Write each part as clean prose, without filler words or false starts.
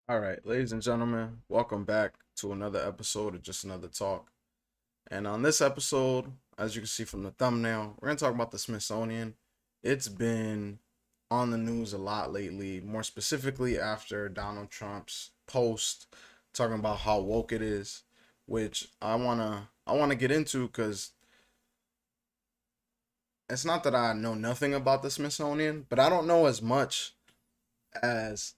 All right, ladies and gentlemen, welcome back to another episode of Just Another Talk. And on this episode, as you can see from the thumbnail, we're going to talk about the Smithsonian. It's been on the news a lot lately, more specifically after Donald Trump's post talking about how woke it is, which I want to get into cuz it's not that I know nothing about the Smithsonian, but I don't know as much as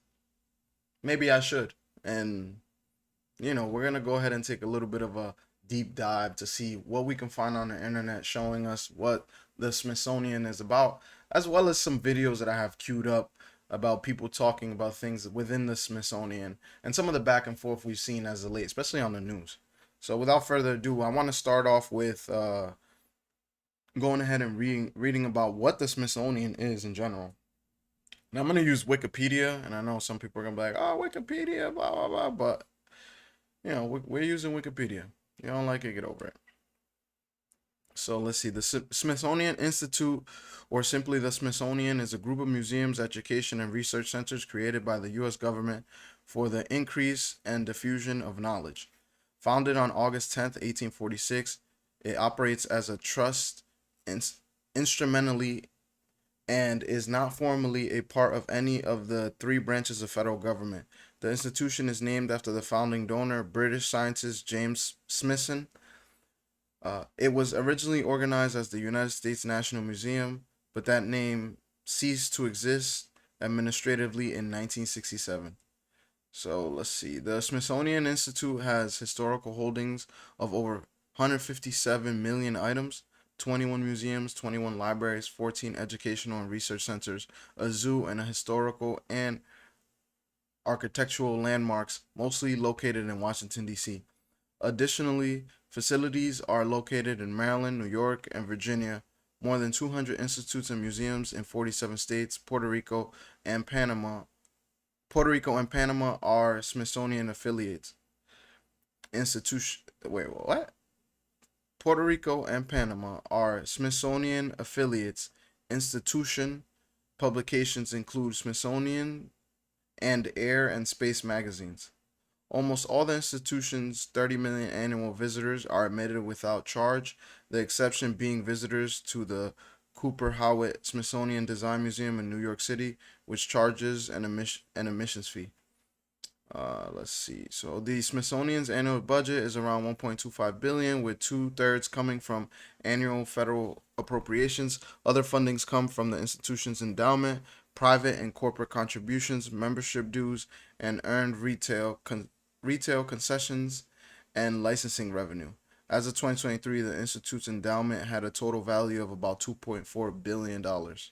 maybe I should. And we're going to go ahead and take a little bit of a deep dive to see what we can find on the internet showing us what the Smithsonian is about, as well as some videos that I have queued up about people talking about things within the Smithsonian and some of the back and forth we've seen as of late, especially on the news. So, without further ado, I want to start off with going ahead and reading about what the Smithsonian is in general. Now, I'm going to use Wikipedia, and I know some people are going to be like, oh, Wikipedia, blah, blah, blah, but we're using Wikipedia. You don't like it, get over it. So let's see. The Smithsonian Institute, or simply the Smithsonian, is a group of museums, education, and research centers created by the U.S. government for the increase and diffusion of knowledge. Founded on August 10th, 1846, it operates as a trust in- instrumentally and is not formally a part of any of the three branches of federal government. The institution is named after the founding donor, British scientist James Smithson. It was originally organized as the United States National Museum, but that name ceased to exist administratively in 1967. So let's see. The Smithsonian Institute has historical holdings of over 157 million items, 21 museums, 21 libraries, 14 educational and research centers, a zoo, and a historical and architectural landmarks, mostly located in Washington, D.C. Additionally, facilities are located in Maryland, New York, and Virginia. More than 200 institutes and museums in 47 states, and Panama. Puerto Rico and Panama are Smithsonian affiliates. Institution. Wait, what? Puerto Rico and Panama are Smithsonian affiliates. Institution publications include Smithsonian and Air and Space magazines. Almost all the institution's 30 million annual visitors are admitted without charge, the exception being visitors to the Cooper Howitt Smithsonian Design Museum in New York City, which charges an admissions fee. Let's see. So the Smithsonian's annual budget is around 1.25 billion, with 2/3 coming from annual federal appropriations. Other fundings come from the institution's endowment, private and corporate contributions, membership dues, and earned retail concessions and licensing revenue. As of 2023, the institute's endowment had a total value of about 2.4 billion dollars.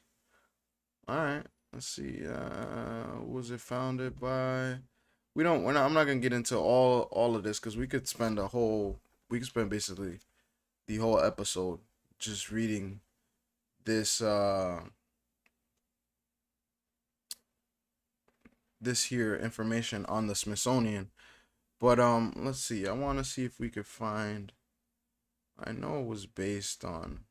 All right, let's see. Who was it founded by? We don't. We're not. I'm not gonna get into all of this because we could spend a whole. We could spend basically the whole episode just reading this this here information on the Smithsonian. But let's see. I want to see if we could find. I know it was based on.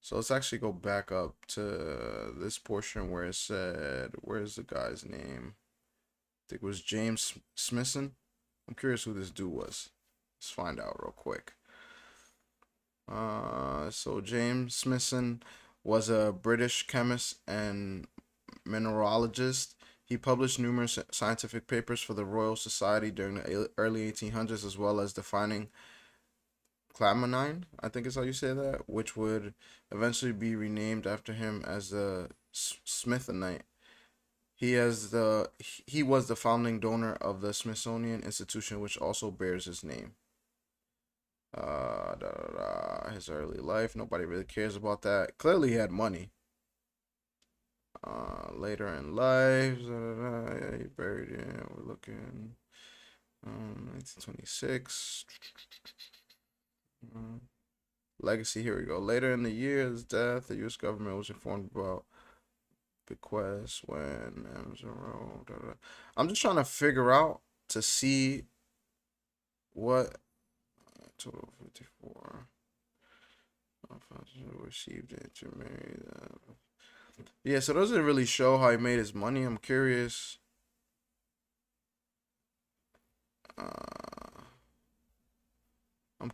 So let's actually go back up to this portion where it said, "Where's the guy's name?" I think it was James Smithson. I'm curious who this dude was. Let's find out real quick. So James Smithson was a British chemist and mineralogist. He published numerous scientific papers for the Royal Society during the early 1800s, as well as defining clammonine, I think is how you say that, which would eventually be renamed after him as the Smithsonite. He was the founding donor of the Smithsonian Institution, which also bears his name. His early life, nobody really cares about that. Clearly, he had money. Later in life, yeah, he buried in. We're looking, 1926. Legacy. Here we go. Later in the year of his death, the U.S. government was informed about bequests when I'm just trying to figure out to see what total 54 received intermarried. Yeah, so it doesn't really show how he made his money. I'm curious I'm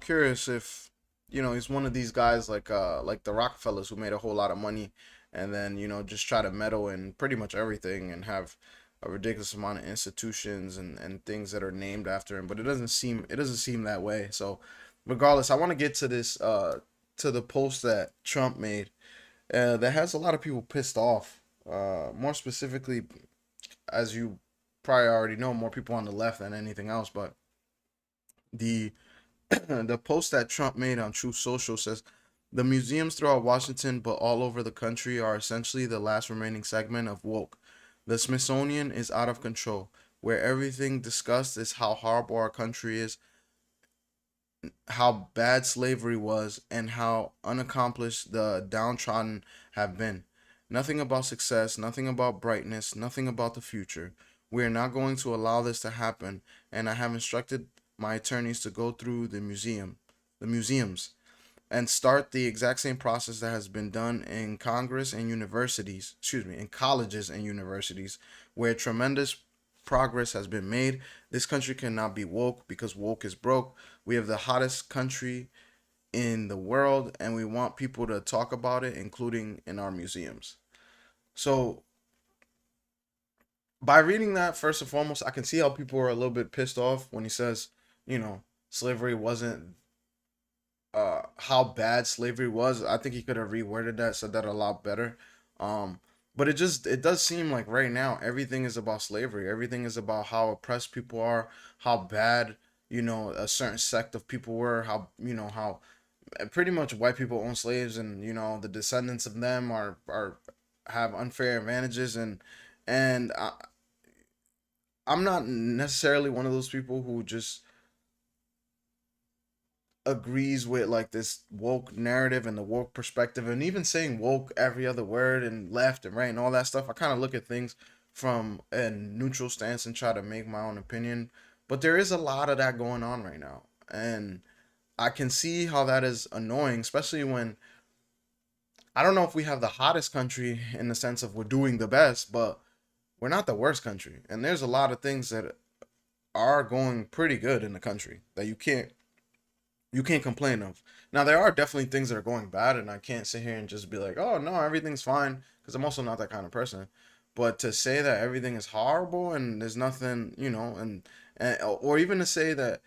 curious if he's one of these guys like the Rockefellers who made a whole lot of money and then just try to meddle in pretty much everything and have a ridiculous amount of institutions and things that are named after him. But it doesn't seem that way. So regardless, I want to get to this to the post that Trump made that has a lot of people pissed off. More specifically, as you probably already know, more people on the left than anything else. But the the post that Trump made on Truth Social says the museums throughout Washington but all over the country are essentially the last remaining segment of woke. The Smithsonian is out of control, where everything discussed is how horrible our country is, how bad slavery was, and how unaccomplished the downtrodden have been. Nothing about success, nothing about brightness, nothing about the future. We are not going to allow this to happen, and I have instructed my attorneys to go through the museums, and start the exact same process that has been done in Congress and universities, excuse me, in colleges and universities, where tremendous progress has been made. This country cannot be woke because woke is broke. We have the hottest country in the world and we want people to talk about it, including in our museums. So, by reading that, first and foremost, I can see how people are a little bit pissed off when he says, slavery wasn't how bad slavery was. I think he could have reworded that, said that a lot better. Um, but it does seem like right now everything is about slavery. Everything is about how oppressed people are, how bad a certain sect of people were, how pretty much white people own slaves, and the descendants of them are have unfair advantages, and I'm not necessarily one of those people who just agrees with like this woke narrative and the woke perspective, and even saying woke every other word and left and right and all that stuff. I kind of look at things from a neutral stance and try to make my own opinion. But there is a lot of that going on right now, and I can see how that is annoying, especially when I don't know if we have the hottest country in the sense of we're doing the best, but we're not the worst country. And there's a lot of things that are going pretty good in the country that you can't complain of. Now there are definitely things that are going bad, and I can't sit here and just be like, "Oh no, everything's fine," because I'm also not that kind of person. But to say that everything is horrible and there's nothing, and or even to say that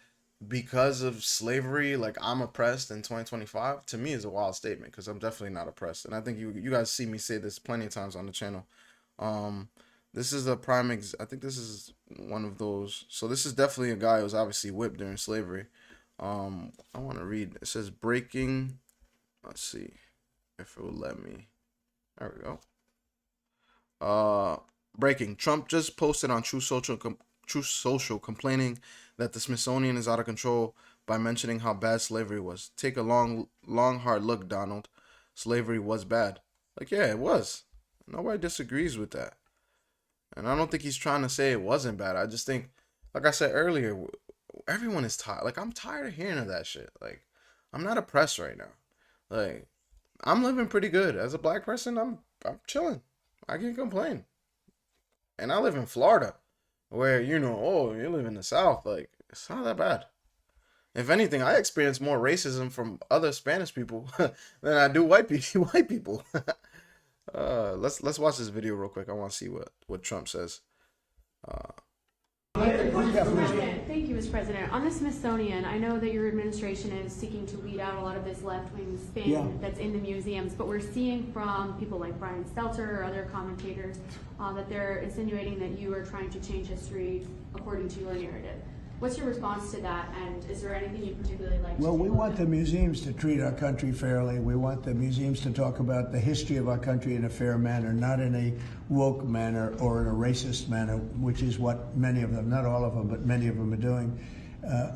because of slavery, like I'm oppressed in 2025, to me is a wild statement because I'm definitely not oppressed, and I think you guys see me say this plenty of times on the channel. Um, this is a I think this is one of those. So this is definitely a guy who was obviously whipped during slavery. I want to read. It says breaking. Let's see if it will let me. There we go. Uh, Breaking. Trump just posted on True Social complaining that the Smithsonian is out of control by mentioning how bad slavery was. Take a long, hard look, Donald. Slavery was bad. Like, yeah, it was. Nobody disagrees with that. And I don't think he's trying to say it wasn't bad. I just think, like I said earlier, everyone is tired. Like, I'm tired of hearing of that shit. Like, I'm not oppressed right now. Like, I'm living pretty good as a black person. I'm chilling. I can't complain. And I live in Florida, where oh, you live in the South. Like, it's not that bad. If anything, I experience more racism from other Spanish people than I do white people. Let's watch this video real quick. I want to see what Trump says. Uh, Thank you, Mr. President. On the Smithsonian, I know that your administration is seeking to weed out a lot of this left-wing spin that's in the museums, but we're seeing from people like Brian Stelter or other commentators that they're insinuating that you are trying to change history according to your narrative. What's your response to that, and is there anything you particularly like to do? Well, we want the museums to treat our country fairly. We want the museums to talk about the history of our country in a fair manner, not in a woke manner or in a racist manner, which is what many of them, not all of them, but many of them are doing.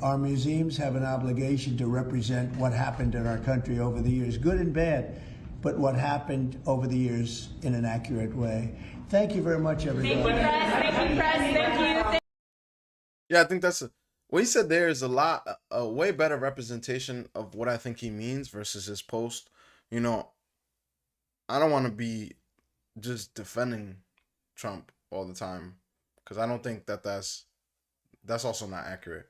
Our museums have an obligation to represent what happened in our country over the years, good and bad, but what happened over the years in an accurate way. Thank you very much, everybody. Thank you, Press. Thank you, Press. Thank you. yeah, I think what he said there is a way better representation of what I think he means versus his post. You know, I don't want to be just defending Trump all the time because I don't think that that's that's also not accurate.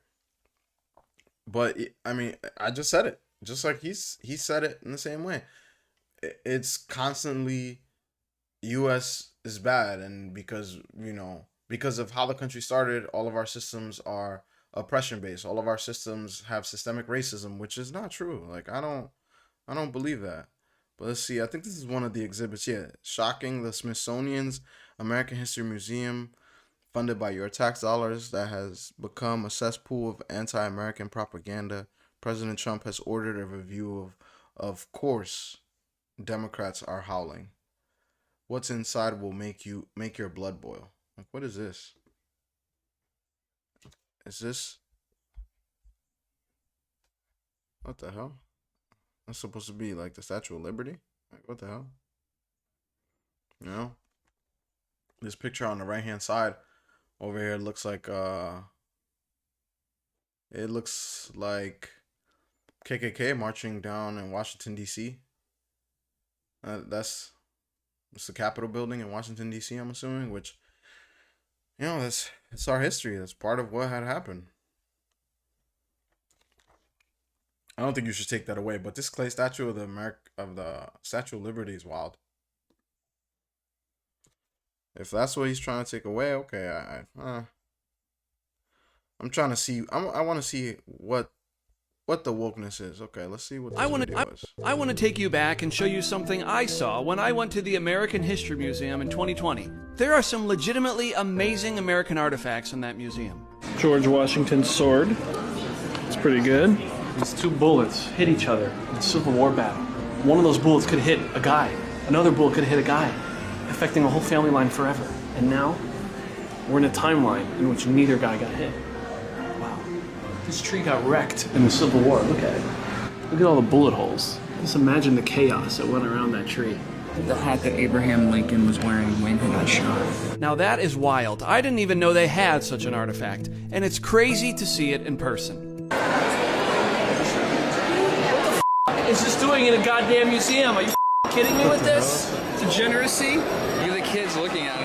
But I mean, I just said it, just like he said it in the same way. It's constantly U.S. is bad, and because of how the country started, all of our systems are oppression based. All of our systems have systemic racism, which is not true. Like I don't believe that. But let's see. I think this is one of the exhibits. Yeah, shocking. The Smithsonian's American History Museum, funded by your tax dollars, that has become a cesspool of anti-American propaganda. President Trump has ordered a review of course, Democrats are howling. What's inside will make your blood boil. Like, what is this? Is this what the hell? That's supposed to be like the Statue of Liberty? Like, what the hell? You know? This picture on the right hand side over here looks like it looks like KKK marching down in Washington D.C. That's the Capitol building in Washington D.C. I'm assuming, which it's our history. That's part of what had happened. I don't think you should take that away, but this clay statue of the Statue of Liberty is wild. If that's what he's trying to take away, okay. I'm trying to see. I want to see what the wokeness is. Okay, let's see what this video is. I want to take you back and show you something I saw when I went to the American History Museum in 2020. There are some legitimately amazing American artifacts in that museum. George Washington's sword. It's pretty good. These two bullets hit each other in a Civil War battle. One of those bullets could hit a guy. Another bullet could hit a guy, affecting a whole family line forever. And now, we're in a timeline in which neither guy got hit. Wow. This tree got wrecked in the Civil War. Look at it. Look at all the bullet holes. Just imagine the chaos that went around that tree. The hat that Abraham Lincoln was wearing when he got shot. Now that is wild. I didn't even know they had such an artifact, and it's crazy to see it in person. Is this doing in a goddamn museum? Are you kidding me with this? Degeneracy? You're the kids looking at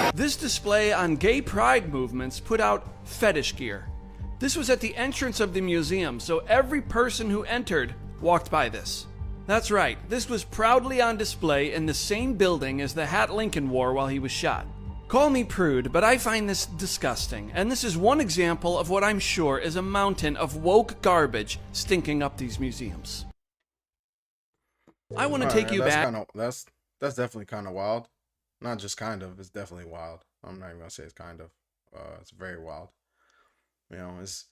it. This display on gay pride movements put out fetish gear. This was at the entrance of the museum, so every person who entered walked by this. That's right, this was proudly on display in the same building as the hat Lincoln wore while he was shot. Call me prude, but I find this disgusting, and this is one example of what I'm sure is a mountain of woke garbage stinking up these museums. I want to take you back. That's definitely kind of wild. Not just kind of, it's definitely wild. I'm not even gonna say it's kind of. It's very wild. You know, it's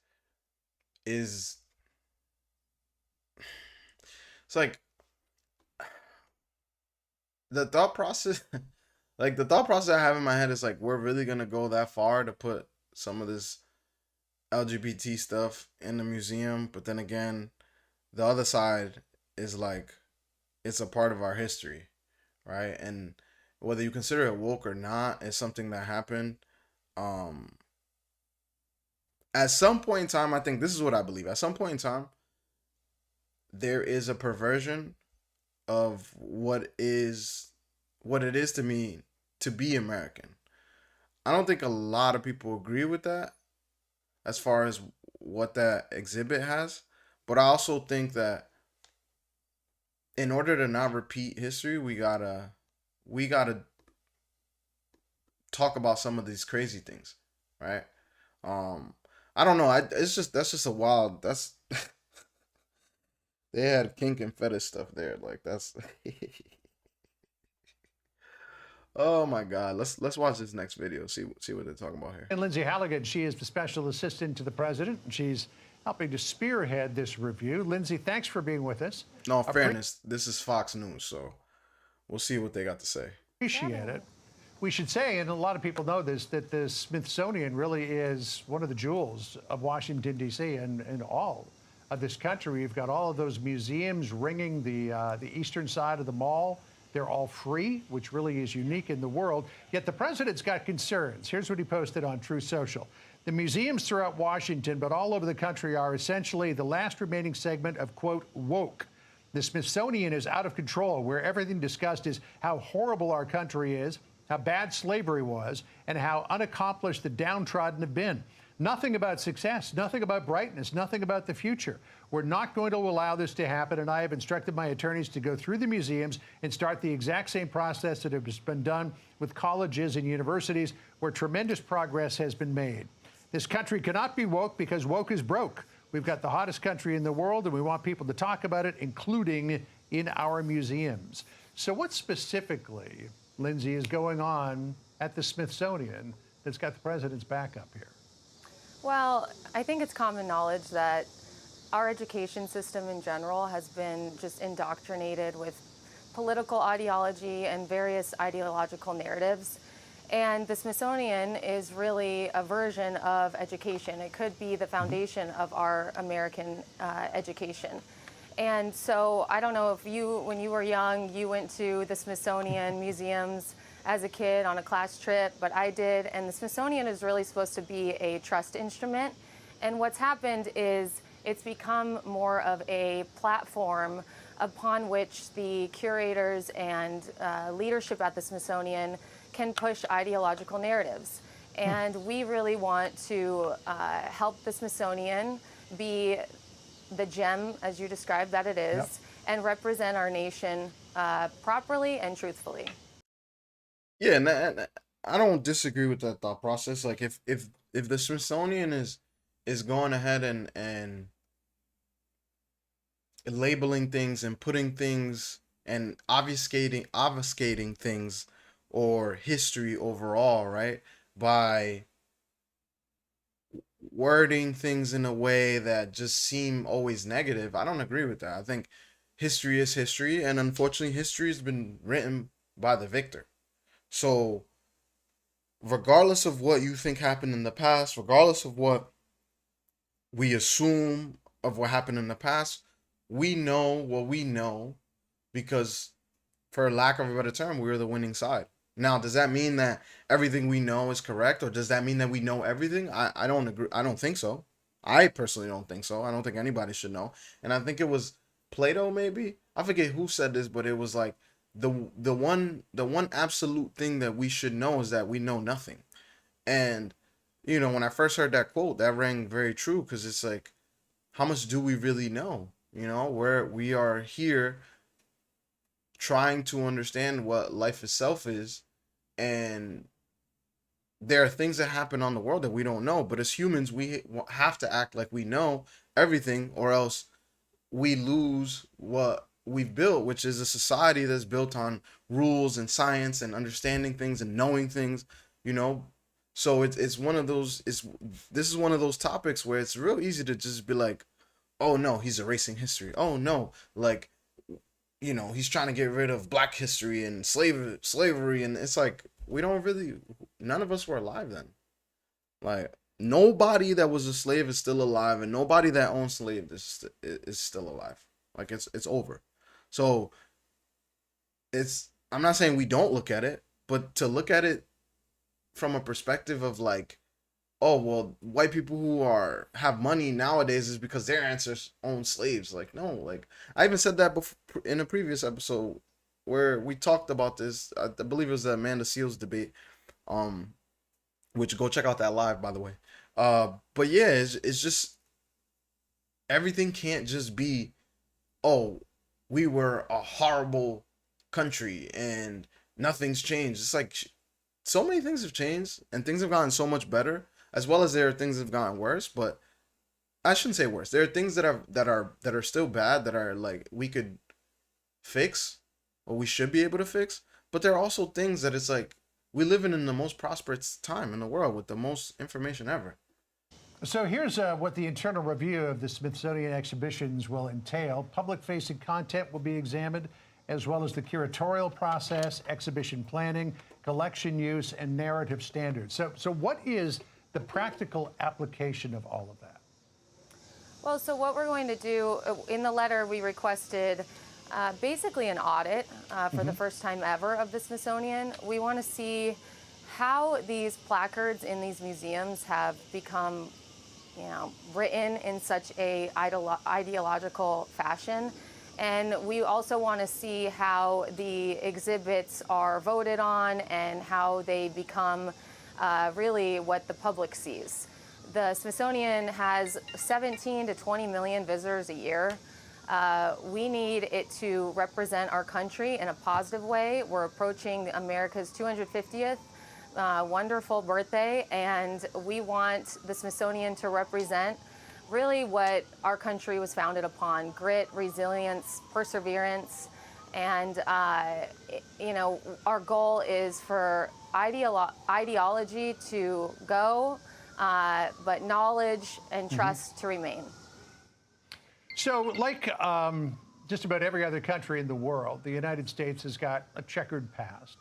like the thought process. Like, the thought process I have in my head is like, we're really gonna go that far to put some of this LGBT stuff in the museum, but then again, the other side is like, it's a part of our history, right? And whether you consider it woke or not, it's something that happened. At some point in time, I think this is what I believe. At some point in time, there is a perversion of what it is to me to be American. I don't think a lot of people agree with that as far as what that exhibit has, but I also think that in order to not repeat history, we gotta talk about some of these crazy things, right? I don't know. That's just a wild. That's they had kink and fetish stuff there. Like, that's. Oh my God! Let's watch this next video. See what they're talking about here. And Lindsay Halligan, she is the special assistant to the president. She's helping to spearhead this review. Lindsay, thanks for being with us. No, in fairness, this is Fox News, so we'll see what they got to say. Appreciate it. We should say, and a lot of people know this, that the Smithsonian really is one of the jewels of Washington, D.C. and all of this country. We've got all of those museums ringing the eastern side of the mall. They're all free, which really is unique in the world. Yet the president's got concerns. Here's what he posted on Truth Social. The museums throughout Washington, but all over the country, are essentially the last remaining segment of, quote, woke. The Smithsonian is out of control, where everything discussed is how horrible our country is, how bad slavery was, and how unaccomplished the downtrodden have been. Nothing about success, nothing about brightness, nothing about the future. We're not going to allow this to happen, and I have instructed my attorneys to go through the museums and start the exact same process that has been done with colleges and universities, where tremendous progress has been made. This country cannot be woke because woke is broke. We've got the hottest country in the world, and we want people to talk about it, including in our museums. So what specifically, Lindsay, is going on at the Smithsonian that's got the president's back up here? Well, I think it's common knowledge that our education system in general has been just indoctrinated with political ideology and various ideological narratives. And the Smithsonian is really a version of education. It could be the foundation of our American education. And so I don't know if you, when you were young, you went to the Smithsonian museums as a kid on a class trip, but I did. And the Smithsonian is really supposed to be a trust instrument. And what's happened is it's become more of a platform upon which the curators and leadership at the Smithsonian can push ideological narratives. And we really want to help the Smithsonian be the gem, as you described, that it is, yep, and represent our nation properly and truthfully. Yeah, and I don't disagree with that thought process. Like, if the Smithsonian is going ahead and labeling things and putting things and obfuscating things or history overall, right, by wording things in a way that just seem always negative, I don't agree with that. I think history is history, and unfortunately history has been written by the victor. So regardless of what you think happened in the past, regardless of what we assume of what happened in the past, we know what we know because, for lack of a better term, we were the winning side. Now, does that mean that everything we know is correct, or does that mean that we know everything? I don't agree. I don't think so. I personally don't think so. I don't think anybody should know. And I think it was Plato, maybe. I forget who said this, but it was like the one absolute thing that we should know is that we know nothing. And you know, when I first heard that quote, that rang very true, because it's like, how much do we really know? You know, where we are here trying to understand what life itself is, and there are things that happen on the world that we don't know, but as humans we have to act like we know everything, or else we lose what we've built, which is a society that's built on rules and science and understanding things and knowing things, you know. So it's one of those, this is one of those topics where it's real easy to just be like, oh no, he's erasing history. Oh no, like, you know, he's trying to get rid of black history and slavery. And it's like, we don't really, none of us were alive then. Like, nobody that was a slave is still alive, and nobody that owned slaves is still alive. Like, it's over. So I'm not saying we don't look at it, but to look at it from a perspective of like, oh, well, white people who have money nowadays is because their ancestors owned slaves. Like, no, like, I even said that before in a previous episode where we talked about this. I believe it was the Amanda Seals debate, which, go check out that live, by the way. But yeah, it's just, everything can't just be, oh, we were a horrible country and nothing's changed. It's like, so many things have changed and things have gotten so much better, as well as there are things that have gotten worse. But I shouldn't say worse. There are things that are still bad, that are like, we could fix, or we should be able to fix. But there are also things that it's like, we live in the most prosperous time in the world with the most information ever. So here's what the internal review of the Smithsonian exhibitions will entail. Public-facing content will be examined, as well as the curatorial process, exhibition planning, collection use, and narrative standards. So what is the practical application of all of that? Well, so what we're going to do, in the letter we requested basically an audit for the first time ever of the Smithsonian. We want to see how these placards in these museums have become, you know, written in such a ideological fashion, And we also want to see how the exhibits are voted on and how they become really what the public sees. The Smithsonian has 17 to 20 million visitors a year. We need it to represent our country in a positive way. We're approaching America's 250th wonderful birthday, and we want the Smithsonian to represent really what our country was founded upon: grit, resilience, perseverance. And you know, our goal is for ideology to go, but knowledge and trust to remain. So, like just about every other country in the world, the United States has got a checkered past.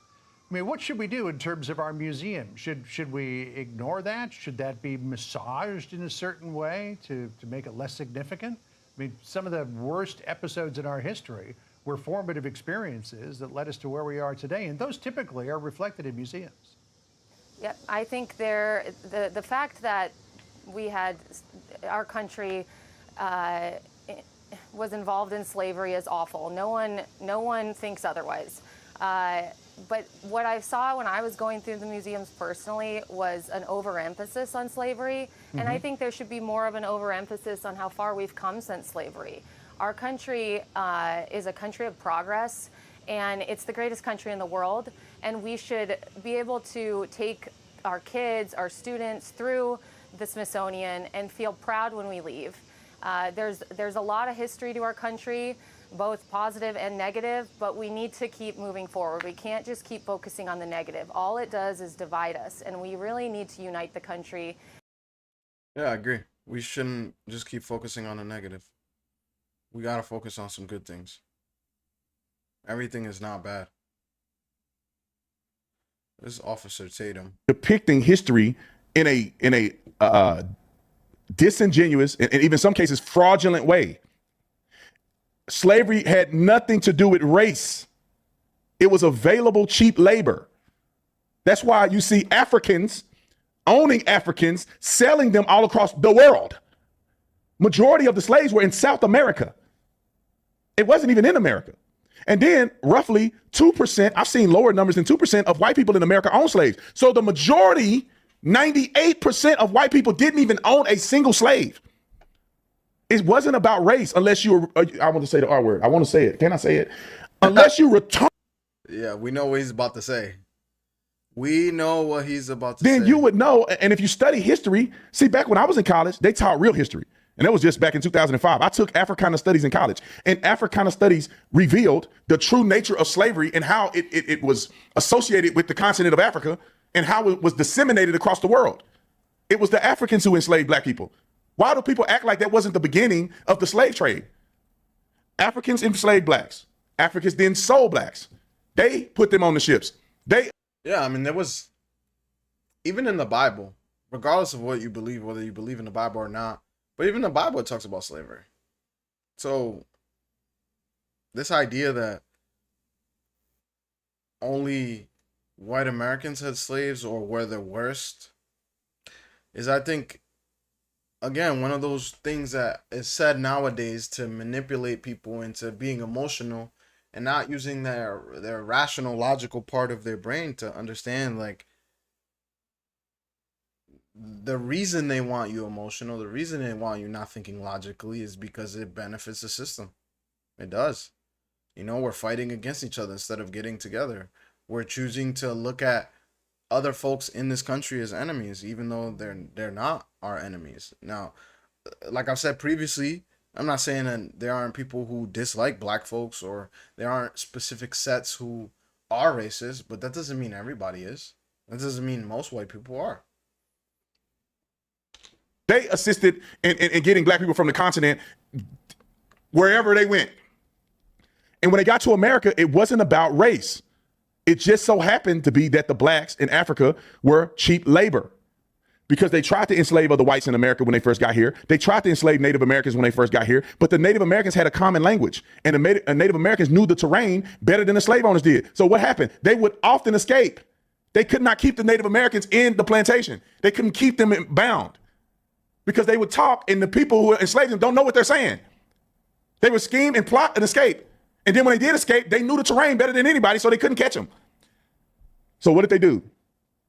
I mean, what should we do in terms of our museum? Should we ignore that? Should that be massaged in a certain way to make it less significant? I mean, some of the worst episodes in our history were formative experiences that led us to where we are today, and those typically are reflected in museums. Yep, I think the fact that we had our country was involved in slavery is awful. No one thinks otherwise. But what I saw when I was going through the museums personally was an overemphasis on slavery, and I think there should be more of an overemphasis on how far we've come since slavery. Our country is a country of progress, and it's the greatest country in the world, and we should be able to take our kids, our students through the Smithsonian and feel proud when we leave. There's a lot of history to our country, both positive and negative, but we need to keep moving forward. We can't just keep focusing on the negative. All it does is divide us, and we really need to unite the country. Yeah, I agree. We shouldn't just keep focusing on the negative. We gotta focus on some good things. Everything is not bad. This is Officer Tatum depicting history in a disingenuous and even some cases fraudulent way. Slavery had nothing to do with race. It was available cheap labor. That's why you see Africans owning Africans, selling them all across the world. Majority of the slaves were in South America. It wasn't even in America. And then roughly 2%, I've seen lower numbers than 2% of white people in America own slaves. So the majority, 98% of white people didn't even own a single slave. It wasn't about race unless you were, I want to say the R word. I want to say it. Can I say it? Unless you return. Yeah, we know what he's about to say. We know what he's about to say. Then you would know. And if you study history, see, back when I was in college, they taught real history. And that was just back in 2005. I took Africana Studies in college. And Africana Studies revealed the true nature of slavery and how it was associated with the continent of Africa and how it was disseminated across the world. It was the Africans who enslaved black people. Why do people act like that wasn't the beginning of the slave trade? Africans enslaved blacks. Africans then sold blacks. They put them on the ships. Yeah, I mean, there was, even in the Bible, regardless of what you believe, whether you believe in the Bible or not, but even the Bible, it talks about slavery. So this idea that only white Americans had slaves or were the worst is, I think, again, one of those things that is said nowadays to manipulate people into being emotional and not using their rational, logical part of their brain to understand, like, the reason they want you emotional, the reason they want you not thinking logically is because it benefits the system. It does. You know, we're fighting against each other instead of getting together. We're choosing to look at other folks in this country as enemies, even though they're not our enemies. Now, like I've said previously, I'm not saying that there aren't people who dislike black folks or there aren't specific sets who are racist, but that doesn't mean everybody is. That doesn't mean most white people are. They assisted in getting black people from the continent wherever they went. And when they got to America, it wasn't about race. It just so happened to be that the blacks in Africa were cheap labor because they tried to enslave other whites in America when they first got here. They tried to enslave Native Americans when they first got here, but the Native Americans had a common language, and the Native Americans knew the terrain better than the slave owners did. So what happened? They would often escape. They could not keep the Native Americans in the plantation. They couldn't keep them bound because they would talk, and the people who enslaved them don't know what they're saying. They would scheme and plot and escape. And then when they did escape, they knew the terrain better than anybody, so they couldn't catch them. So what did they do?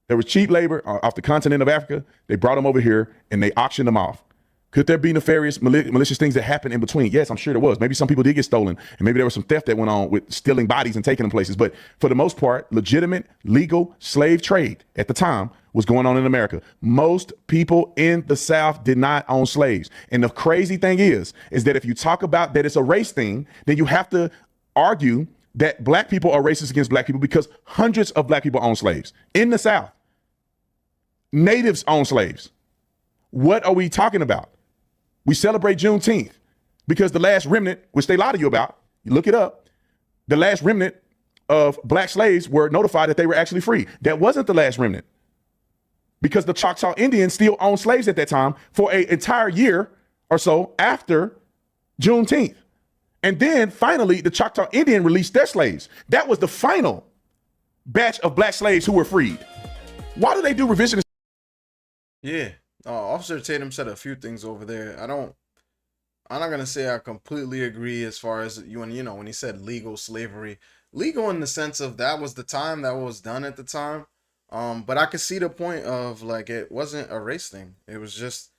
There was cheap labor off the continent of Africa. They brought them over here and they auctioned them off. Could there be nefarious, malicious things that happened in between? Yes, I'm sure there was. Maybe some people did get stolen, and maybe there was some theft that went on with stealing bodies and taking them places. But for the most part, legitimate, legal slave trade at the time was going on in America. Most people in the South did not own slaves. And the crazy thing is that if you talk about that it's a race thing, then you have to argue that black people are racist against black people because hundreds of black people own slaves in the South. Natives own slaves. What are we talking about? We celebrate Juneteenth because the last remnant, which they lie to you about, you look it up, the last remnant of black slaves were notified that they were actually free. That wasn't the last remnant because the Choctaw Indians still owned slaves at that time for an entire year or so after Juneteenth. And then finally, the Choctaw Indian released their slaves. That was the final batch of black slaves who were freed. Why do they do revisionist? Yeah. Officer Tatum said a few things over there. I'm not gonna say I completely agree as far as when he said legal slavery, legal in the sense of that was the time that was done at the time. But I could see the point of like it wasn't a race thing. It was just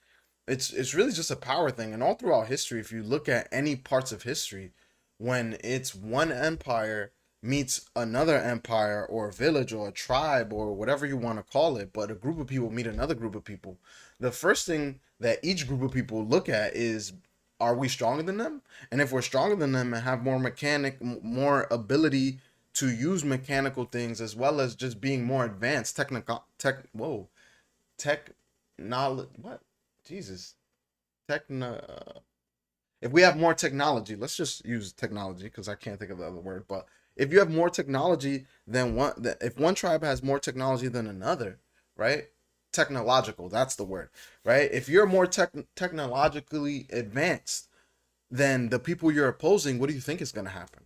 it's really just a power thing. And all throughout history, if you look at any parts of history, when it's one empire meets another empire or a village or a tribe or whatever you want to call it, but a group of people meet another group of people, the first thing that each group of people look at is, are we stronger than them? And if we're stronger than them and have more ability to use mechanical things, as well as just being more advanced if we have more technology, let's just use technology because I can't think of the other word, but if you have more technology than if one tribe has more technology than another, right? Technological, that's the word, right? If you're more technologically advanced than the people you're opposing, what do you think is going to happen?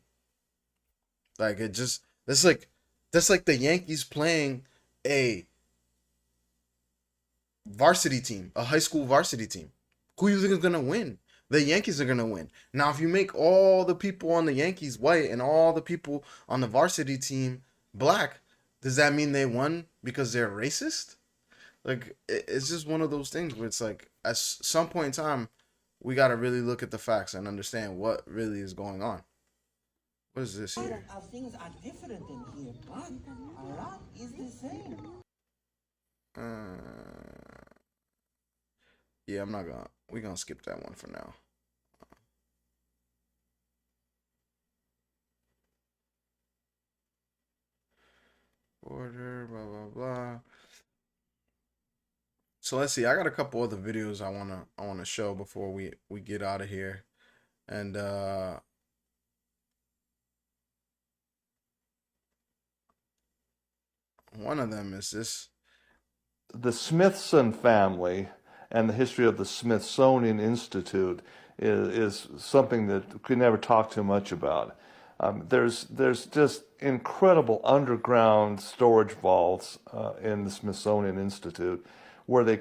Like that's like the Yankees playing a varsity team, a high school varsity team. Who do you think is going to win? The Yankees are going to win. Now, if you make all the people on the Yankees white and all the people on the varsity team black, does that mean they won because they're racist? Like, it's just one of those things where it's like, at some point in time, we got to really look at the facts and understand what really is going on. What is this here? Things are different in here, but a lot is the same. Yeah, we're gonna skip that one for now. Order, blah blah blah. So let's see. I got a couple other videos I wanna show before we get out of here, and one of them is this. The Smithson family and the history of the Smithsonian Institute is something that we never talk too much about. There's just incredible underground storage vaults in the Smithsonian Institute where they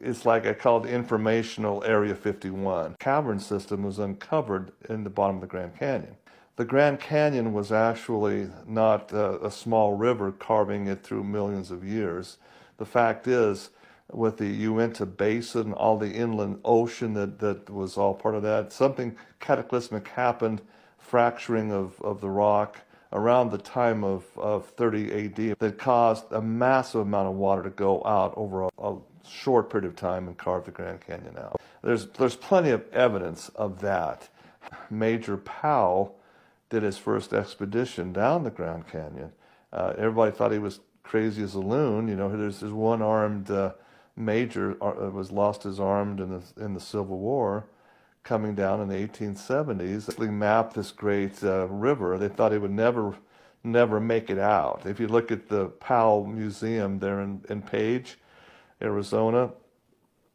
it's like I call it informational Area 51. Cavern system was uncovered in the bottom of the Grand Canyon. The Grand Canyon was actually not a small river carving it through millions of years. The fact is, with the Uinta Basin, all the inland ocean that was all part of that, something cataclysmic happened, fracturing of the rock around the time of 30 AD that caused a massive amount of water to go out over a short period of time and carve the Grand Canyon out. There's plenty of evidence of that. Major Powell did his first expedition down the Grand Canyon. Everybody thought he was crazy as a loon. You know, there's this one-armed major was lost his arm in the Civil War, coming down in the 1870s. They mapped this great river. They thought he would never make it out. If you look at the Powell Museum there in Page, Arizona,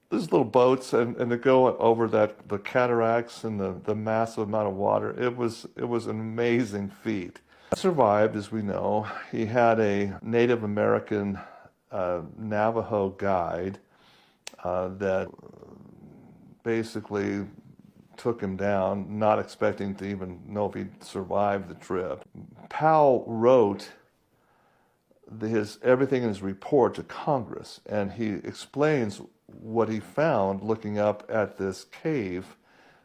there's little boats and they go over the cataracts and the massive amount of water. It was an amazing feat. He survived, as we know. He had a Native American Navajo guide that basically took him down, not expecting to even know if he'd survived the trip. Powell wrote everything in his report to Congress, and he explains what he found looking up at this cave,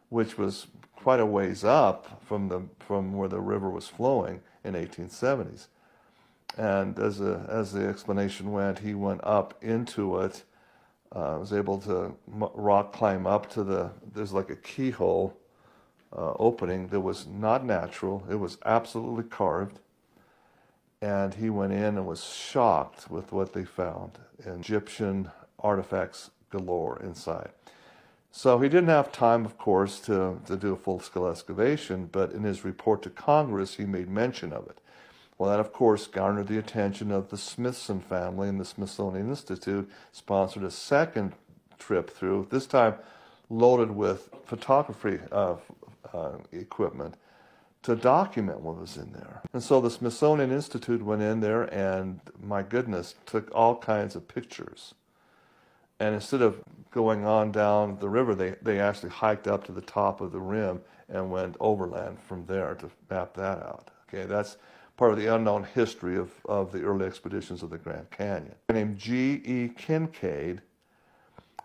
which was quite a ways up from where the river was flowing in 1870s. And as the explanation went, he went up into it, was able to rock climb up to there's like a keyhole opening that was not natural. It was absolutely carved. And he went in and was shocked with what they found. Egyptian artifacts galore inside. So he didn't have time, of course, to do a full-scale excavation, but in his report to Congress, he made mention of it. Well, that, of course, garnered the attention of the Smithson family, and the Smithsonian Institute sponsored a second trip through, this time loaded with photography equipment, to document what was in there. And so the Smithsonian Institute went in there and, my goodness, took all kinds of pictures. And instead of going on down the river, they actually hiked up to the top of the rim and went overland from there to map that out. Okay, that's part of the unknown history of the early expeditions of the Grand Canyon. A guy named G.E. Kincaid,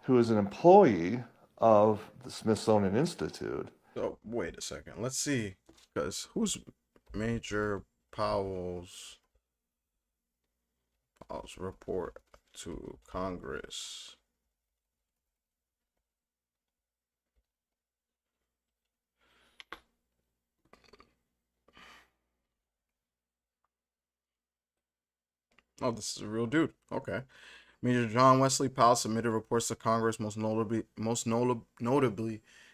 who is an employee of the Smithsonian Institute. So, wait a second. Let's see. Because who's Major Powell's report to Congress? Oh, this is a real dude. Okay. Major John Wesley Powell submitted reports to Congress, most notably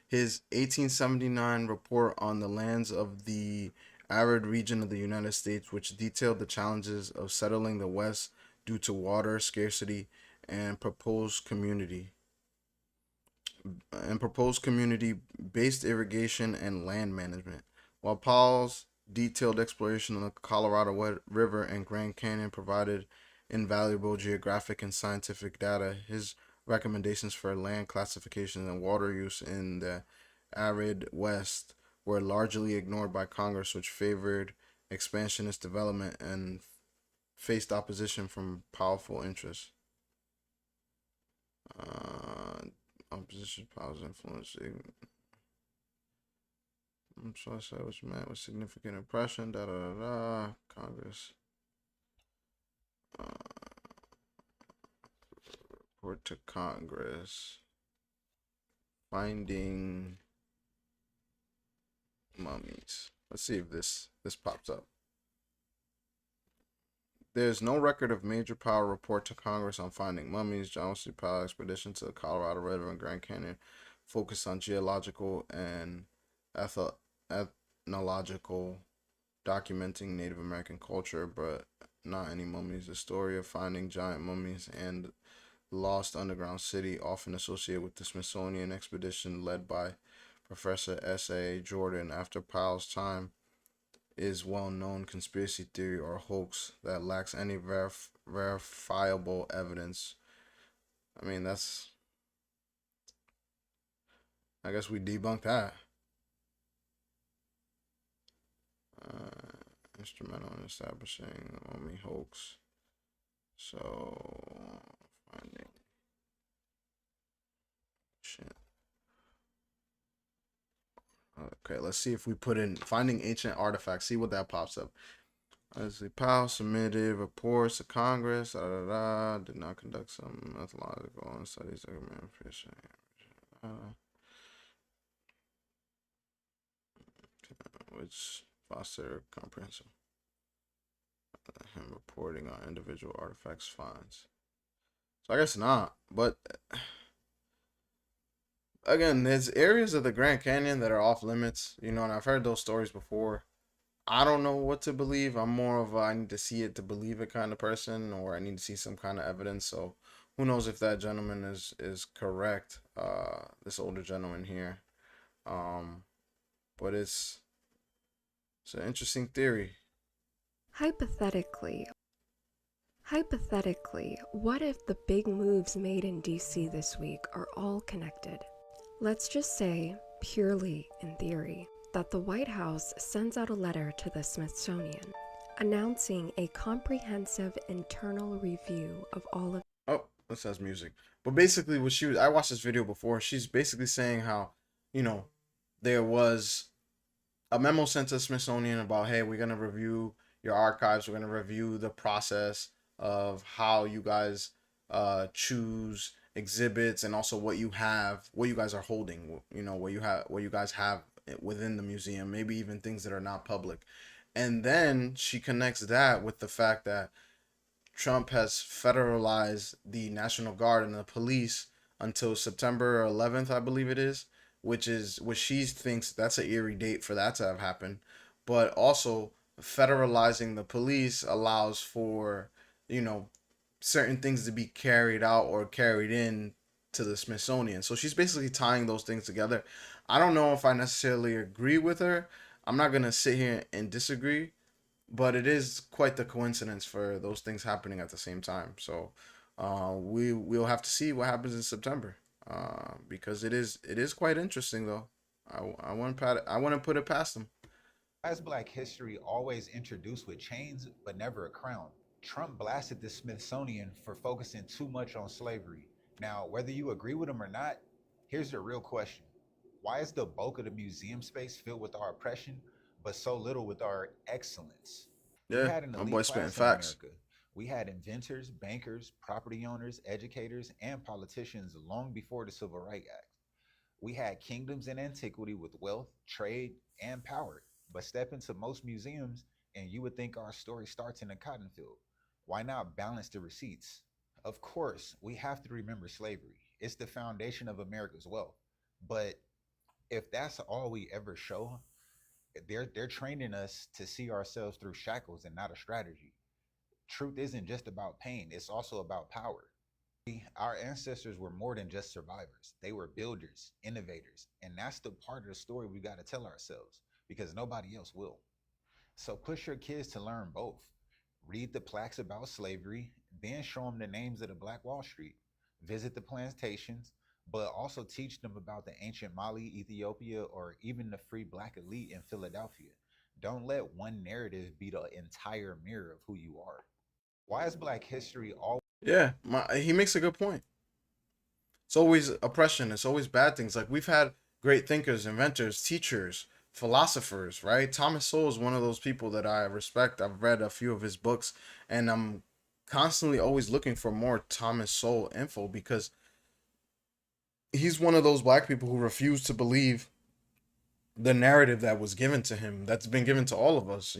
his 1879 report on the lands of the arid region of the United States, which detailed the challenges of settling the West due to water scarcity and proposed community-based irrigation and land management. While Powell's detailed exploration of the Colorado River and Grand Canyon provided invaluable geographic and scientific data, his recommendations for land classification and water use in the arid West were largely ignored by Congress, which favored expansionist development and faced opposition from powerful interests. Opposition Powell's influence. So I said was met with significant impression. Congress. Report to Congress. Finding mummies. Let's see if this pops up. There's no record of Major Powell report to Congress on finding mummies. John Wesley Powell expedition to the Colorado River and Grand Canyon focused on geological and ethnological, documenting Native American culture, but not any mummies. The story of finding giant mummies and lost underground city, often associated with the Smithsonian expedition led by Professor S.A. Jordan after Powell's time, is well-known conspiracy theory or hoax that lacks any verifiable evidence. I mean, I guess we debunked that. Instrumental in establishing the mummy hoax. So, finding shit. Okay, let's see if we put in finding ancient artifacts. See what that pops up. Leslie Powell submitted reports to Congress. Did not conduct some methodological studies. Which foster comprehensive. Him reporting on individual artifacts finds. So I guess not, but again, there's areas of the Grand Canyon that are off limits, and I've heard those stories before. I don't know what to believe. I'm more of a I need to see it to believe it kind of person, or I need to see some kind of evidence. So who knows if that gentleman is correct, this older gentleman here. But it's an interesting theory. Hypothetically, what if the big moves made in DC this week are all connected? Let's just say purely in theory, that the White House sends out a letter to the Smithsonian announcing a comprehensive internal review of all of... Oh, that says music. But basically what I watched this video before, she's basically saying how, there was a memo sent to the Smithsonian about, hey, we're going to review your archives. We're going to review the process of how you guys choose exhibits, and also what you guys are holding, what you guys have within the museum, maybe even things that are not public. And then she connects that with the fact that Trump has federalized the National Guard and the police until September 11th, I believe it is, which she thinks that's an eerie date for that to have happened. But also, federalizing the police allows for, certain things to be carried out or carried in to the Smithsonian. So she's basically tying those things together. I don't know if I necessarily agree with her. I'm not going to sit here and disagree, but it is quite the coincidence for those things happening at the same time. So we'll have to see what happens in September, because it is quite interesting though. I want to put it past them. Why is Black history always introduced with chains but never a crown? Trump blasted the Smithsonian for focusing too much on slavery. Now, whether you agree with him or not, here's the real question. Why is the bulk of the museum space filled with our oppression, but so little with our excellence? We Yeah, had an my elite boy spitting class in facts. America. We had inventors, bankers, property owners, educators, and politicians long before the Civil Rights Act. We had kingdoms in antiquity with wealth, trade, and power. But step into most museums and you would think our story starts in a cotton field. Why not balance the receipts? Of course, we have to remember slavery. It's the foundation of America's wealth. But if that's all we ever show, they're training us to see ourselves through shackles and not a strategy. Truth isn't just about pain, it's also about power. Our ancestors were more than just survivors. They were builders, innovators, and that's the part of the story we got to tell ourselves, because nobody else will. So push your kids to learn both. Read the plaques about slavery, then show them the names of the Black Wall Street. Visit the plantations, but also teach them about the ancient Mali, Ethiopia, or even the free Black elite in Philadelphia. Don't let one narrative be the entire mirror of who you are. Why is Black history always... Yeah, he makes a good point. It's always oppression. It's always bad things. Like, we've had great thinkers, inventors, teachers, philosophers, right? Thomas Sowell is one of those people that I respect. I've read a few of his books, and I'm constantly always looking for more Thomas Sowell info, because he's one of those Black people who refuse to believe the narrative that was given to him, that's been given to all of us,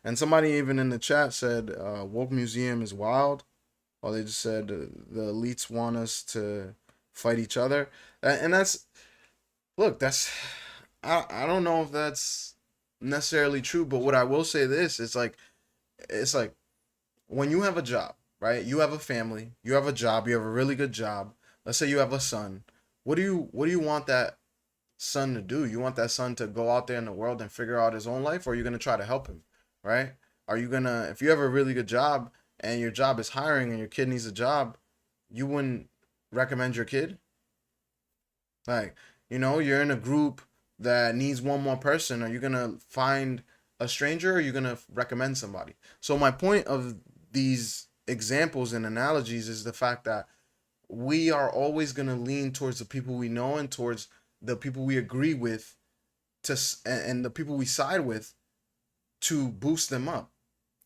And somebody even in the chat said, woke museum is wild. Or they just said the elites want us to fight each other. And that's, look, I don't know if that's necessarily true, but what I will say this, it's like when you have a job, right? You have a family, you have a job, you have a really good job. Let's say you have a son. What do you want that son to do? You want that son to go out there in the world and figure out his own life, or are you going to try to help him, right? Are you going to, if you have a really good job and your job is hiring and your kid needs a job, you wouldn't recommend your kid? Like, you're in a group that needs one more person. Are you going to find a stranger, or are you going to recommend somebody? So my point of these examples and analogies is the fact that we are always going to lean towards the people we know and towards the people we agree with, and the people we side with, to boost them up.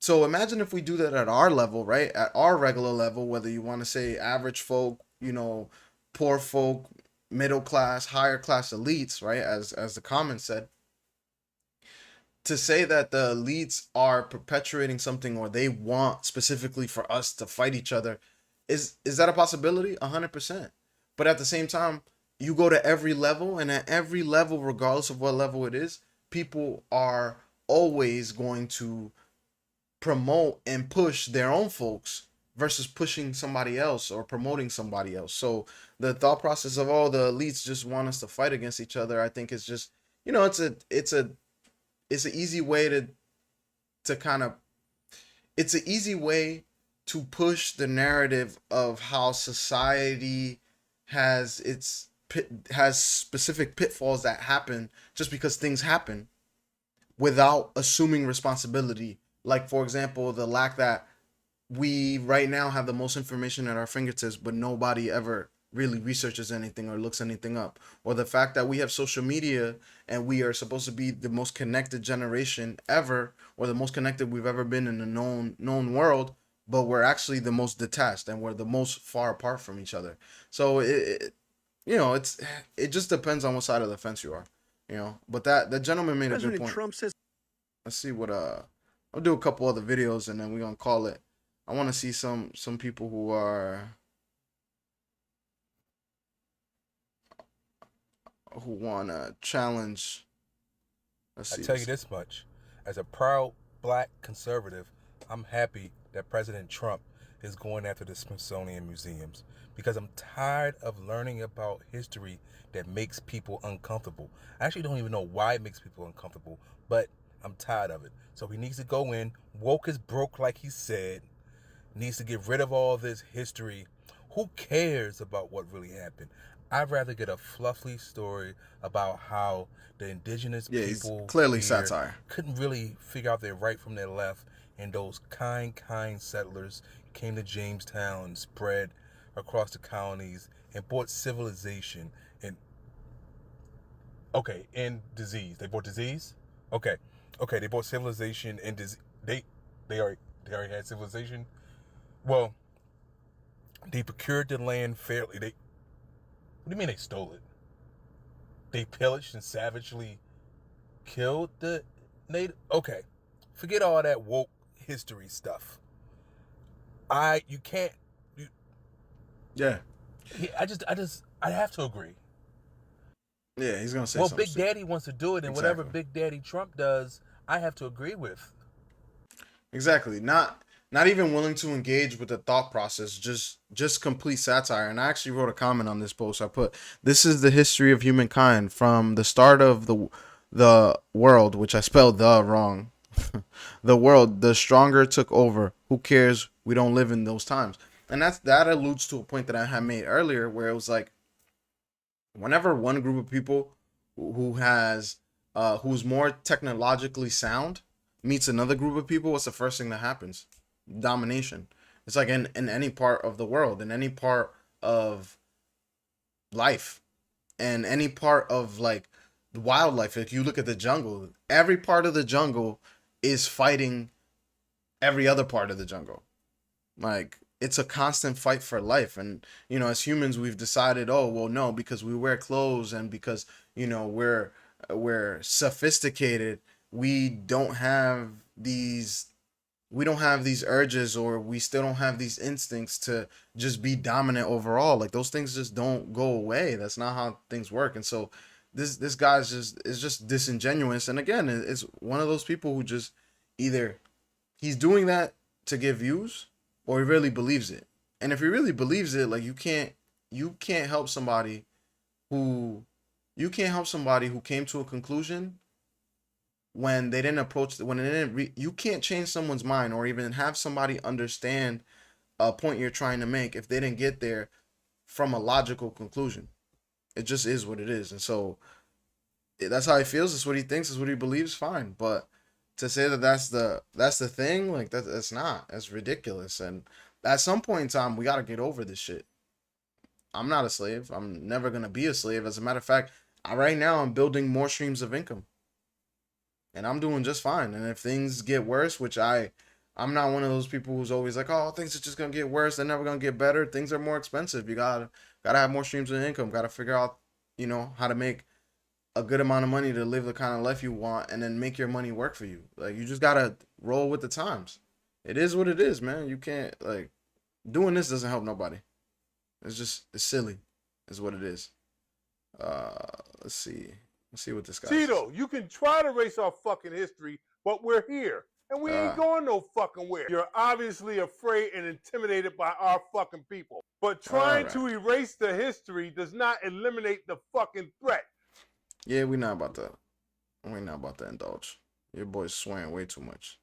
So imagine if we do that at our level, right? At our regular level, whether you want to say average folk, poor folk, middle class, higher class elites, right? As the comment said, to say that the elites are perpetuating something, or they want specifically for us to fight each other, is that a possibility? 100%. But at the same time, you go to every level, and at every level, regardless of what level it is, people are always going to promote and push their own folks versus pushing somebody else or promoting somebody else. So the thought process of, oh, the elites just want us to fight against each other, I think is just, it's an easy way to kind of, it's an easy way to push the narrative of how society has its has specific pitfalls that happen just because things happen without assuming responsibility. Like, for example, the lack that we right now have the most information at our fingertips, but nobody ever really researches anything or looks anything up. Or the fact that we have social media and we are supposed to be the most connected generation ever, or the most connected we've ever been in the known world, but we're actually the most detached and we're the most far apart from each other. So it just depends on what side of the fence you are, But that gentleman made a good President point. Trump says. Let's see what I'll do a couple other videos and then we're gonna call it. I want to see some people who want to challenge. I tell you this much, as a proud black conservative, I'm happy that President Trump is going after the Smithsonian museums, because I'm tired of learning about history that makes people uncomfortable. I actually don't even know why it makes people uncomfortable, but I'm tired of it. So he needs to go in, woke is broke like he said, needs to get rid of all this history. Who cares about what really happened? I'd rather get a fluffy story about how the indigenous people clearly here satire. Couldn't really figure out their right from their left, and those kind settlers came to Jamestown and spread across the colonies and brought civilization and disease. They brought disease? Okay, they brought civilization and disease. They already had civilization. Well, they procured the land fairly. What do you mean they stole it? They pillaged and savagely killed the native. Okay, forget all that woke history stuff. I have to agree. Yeah, he's gonna say. Well, something. Big Daddy wants to do it, and whatever Big Daddy Trump does, I have to agree with. Exactly. Not even willing to engage with the thought process, just complete satire. And I actually wrote a comment on this post. I put, "This is the history of humankind from the start of the world," which I spelled the wrong. The world, the stronger took over. Who cares? We don't live in those times. And that alludes to a point that I had made earlier, where it was like, whenever one group of people who's more technologically sound meets another group of people, what's the first thing that happens? Domination. It's like in any part of the world, in any part of life, and any part of like wildlife. If you look at the jungle, every part of the jungle is fighting every other part of the jungle. Like, it's a constant fight for life. And as humans, we've decided, oh well, no, because we wear clothes and because we're sophisticated, we don't have these urges, or we still don't have these instincts to just be dominant overall. Like, those things just don't go away. That's not how things work. And so this guy is just disingenuous. And again, it's one of those people who just either he's doing that to get views, or he really believes it. And if he really believes it, like, you can't help somebody who came to a conclusion when they didn't you can't change someone's mind, or even have somebody understand a point you're trying to make if they didn't get there from a logical conclusion. It just is what it is. And so that's how he feels. That's what he thinks. That's what he believes. Fine. But to say that that's the thing, like, that's not. That's ridiculous. And at some point in time, we got to get over this shit. I'm not a slave. I'm never going to be a slave. As a matter of fact, right now I'm building more streams of income. And I'm doing just fine. And if things get worse, which I'm not one of those people who's always like, oh, things are just going to get worse, they're never going to get better. Things are more expensive. You gotta have more streams of income. Got to figure out, how to make a good amount of money to live the kind of life you want, and then make your money work for you. Like, you just got to roll with the times. It is what it is, man. You can't, like, doing this doesn't help nobody. It's silly is what it is. Let's see what this guy Tito, you can try to erase our fucking history, but we're here. And we ain't going no fucking where. You're obviously afraid and intimidated by our fucking people. But trying to erase the history does not eliminate the fucking threat. Yeah, we're not about to indulge. Your boy's swearing way too much.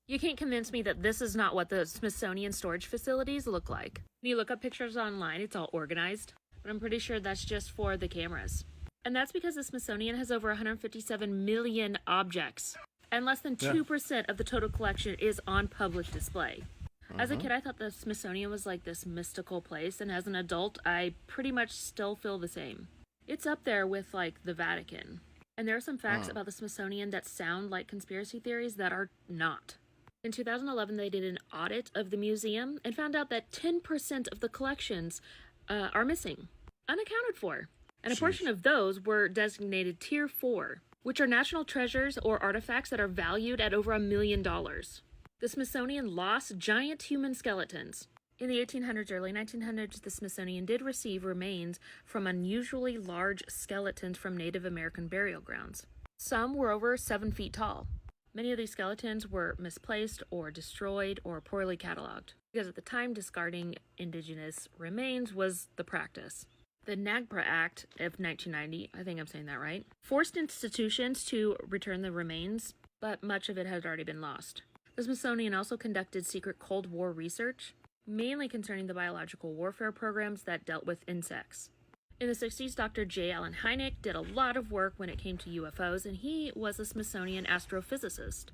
You can't convince me that this is not what the Smithsonian storage facilities look like. When you look up pictures online, it's all organized. but I'm pretty sure that's just for the cameras. And that's because the Smithsonian has over 157 million objects, and less than 2% of the total collection is on public display. As a kid, I thought the Smithsonian was like this mystical place, and as an adult, I pretty much still feel the same. It's up there with, like, the Vatican. And there are some facts about the Smithsonian that sound like conspiracy theories that are not. In 2011, they did an audit of the museum and found out that 10% of the collections are missing, unaccounted for. And a portion of those were designated Tier 4, which are national treasures or artifacts that are valued at over $1 million. The Smithsonian lost giant human skeletons. In the 1800s, early 1900s, the Smithsonian did receive remains from unusually large skeletons from Native American burial grounds. Some were over 7 feet tall. Many of these skeletons were misplaced or destroyed or poorly cataloged, because at the time discarding indigenous remains was the practice. The NAGPRA Act of 1990, I think I'm saying that right, forced institutions to return the remains, but much of it had already been lost. The Smithsonian also conducted secret Cold War research, mainly concerning the biological warfare programs that dealt with insects. In the 60s, Dr. J. Allen Hynek did a lot of work when it came to UFOs, and he was a Smithsonian astrophysicist.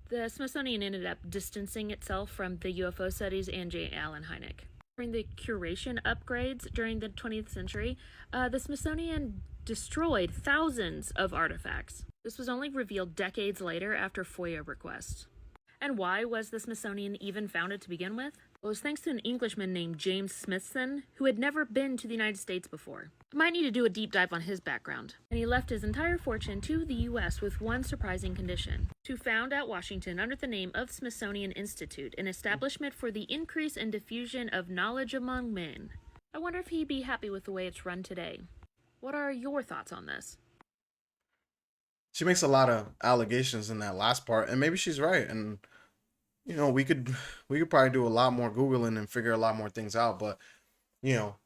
The Smithsonian ended up distancing itself from the UFO studies and J. Allen Hynek. During the curation upgrades during the 20th century, the Smithsonian destroyed thousands of artifacts. This was only revealed decades later after FOIA requests. And why was the Smithsonian even founded to begin with? Well, it was thanks to an Englishman named James Smithson, who had never been to the United States before. I might need to do a deep dive on his background. And he left his entire fortune to the U.S. with one surprising condition: to found at Washington under the name of Smithsonian Institute, an establishment for the increase and diffusion of knowledge among men. I wonder if he'd be happy with the way it's run today. What are your thoughts on this? She makes a lot of allegations in that last part, and maybe she's right. And you know, we could probably do a lot more Googling and figure a lot more things out. But you know,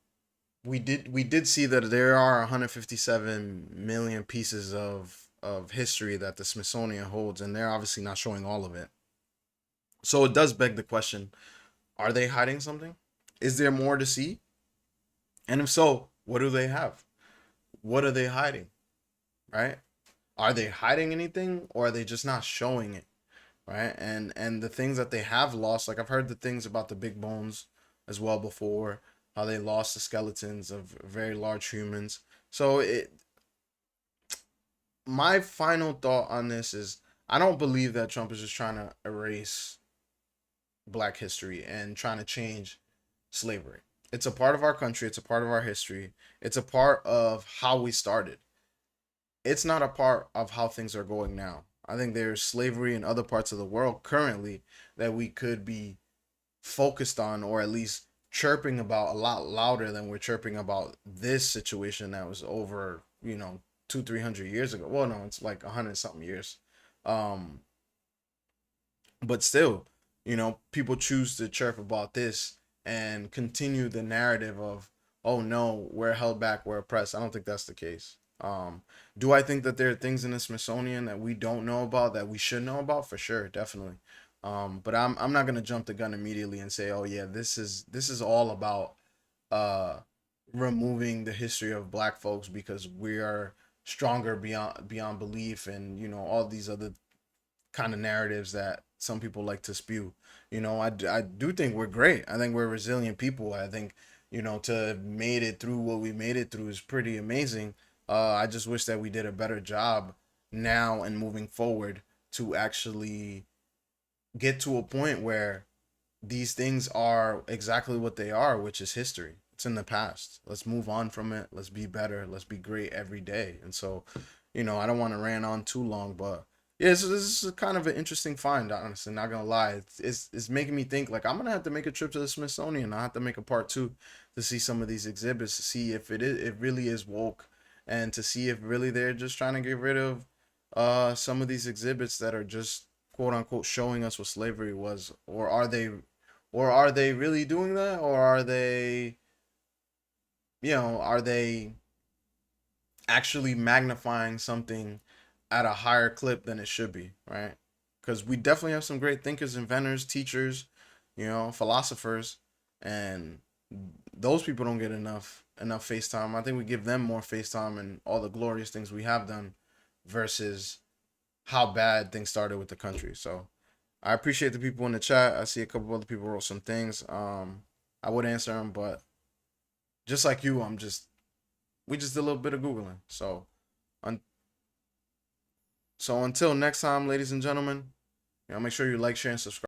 we did see that there are 157 million pieces of history that the Smithsonian holds, and they're obviously not showing all of it. So it does beg the question: are they hiding something? Is there more to see? And if so, what do they have? What are they hiding? Right? Are they hiding anything, or are they just not showing it? Right? And the things that they have lost, like I've heard the things about the big bones as well before, how they lost the skeletons of very large humans. So my final thought on this is, I don't believe that Trump is just trying to erase Black history and trying to change slavery. It's a part of our country. It's a part of our history. It's a part of how we started. It's not a part of how things are going now. I think there's slavery in other parts of the world currently that we could be focused on, or at least chirping about a lot louder than we're chirping about this situation that was over, 200-300 years ago. Well, no, it's like 100 something years. But still, people choose to chirp about this and continue the narrative of, oh no, we're held back, we're oppressed. I don't think that's the case. Do I think that there are things in the Smithsonian that we don't know about that we should know about? For sure, definitely. But I'm not gonna jump the gun immediately and say, oh yeah, this is all about removing the history of Black folks because we are stronger beyond belief, and all these other kind of narratives that some people like to spew. I do think we're great. I think we're resilient people. I think to have made it through what we made it through is pretty amazing. I just wish that we did a better job now and moving forward to actually get to a point where these things are exactly what they are, which is history. It's in the past. Let's move on from it. Let's be better. Let's be great every day. And so, I don't want to rant on too long, but yeah, this is kind of an interesting find, honestly, not gonna lie. It's making me think, like, I'm gonna have to make a trip to the Smithsonian. I have to make a part 2 to see some of these exhibits, to see if it really is woke, and to see if really they're just trying to get rid of some of these exhibits that are just quote unquote showing us what slavery was, or are they really doing that, or are they actually magnifying something at a higher clip than it should be, right? Because we definitely have some great thinkers, inventors, teachers, philosophers, and those people don't get enough face time. I think we give them more face time and all the glorious things we have done versus how bad things started with the country. So I appreciate the people in the chat. I see a couple other people wrote some things. I would answer them, but just like you, we just did a little bit of Googling. So until next time, ladies and gentlemen, make sure you like, share, and subscribe.